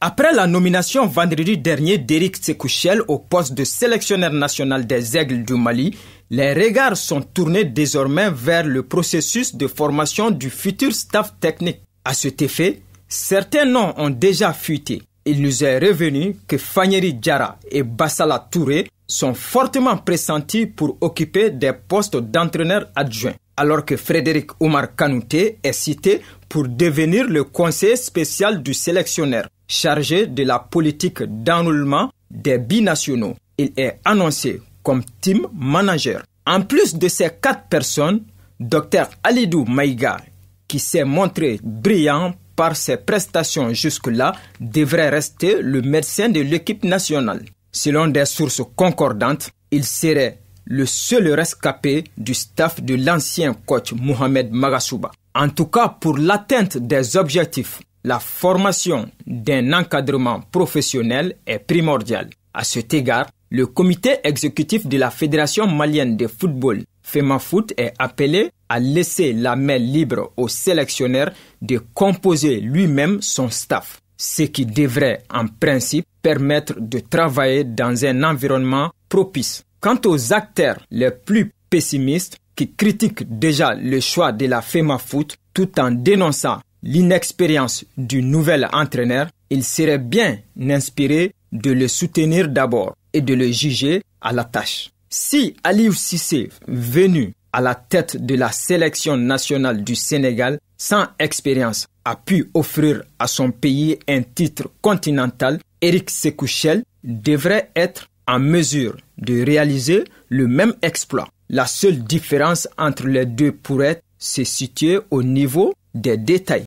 Après la nomination vendredi dernier d'Éric Sékou-Chel au poste de sélectionneur national des Aigles du Mali, les regards sont tournés désormais vers le processus de formation du futur staff technique. À cet effet, certains noms ont déjà fuité. Il nous est revenu que Fanyeri Diarra et Bassala Touré sont fortement pressentis pour occuper des postes d'entraîneur adjoint, alors que Frédéric Oumar Kanouté est cité pour devenir le conseiller spécial du sélectionneur, chargé de la politique d'enrôlement des binationaux. Il est annoncé comme team manager. En plus de ces 4 personnes, Dr Alidou Maïga, qui s'est montré brillant par ses prestations jusque-là, devrait rester le médecin de l'équipe nationale. Selon des sources concordantes, il serait le seul rescapé du staff de l'ancien coach Mohamed Magasuba. En tout cas, pour l'atteinte des objectifs, la formation d'un encadrement professionnel est primordiale. À cet égard, le comité exécutif de la Fédération malienne de football, FEMAFOOT, est appelé à laisser la main libre au sélectionneur de composer lui-même son staff, ce qui devrait en principe permettre de travailler dans un environnement propice. Quant aux acteurs les plus pessimistes qui critiquent déjà le choix de la FEMAFOOT tout en dénonçant l'inexpérience du nouvel entraîneur, il serait bien inspiré de le soutenir d'abord et de le juger à la tâche. Si Aliou Cissé, venu à la tête de la sélection nationale du Sénégal, sans expérience, a pu offrir à son pays un titre continental, Éric Sékou-Chel devrait être en mesure de réaliser le même exploit. La seule différence entre les deux pourrait se situer au niveau des détails.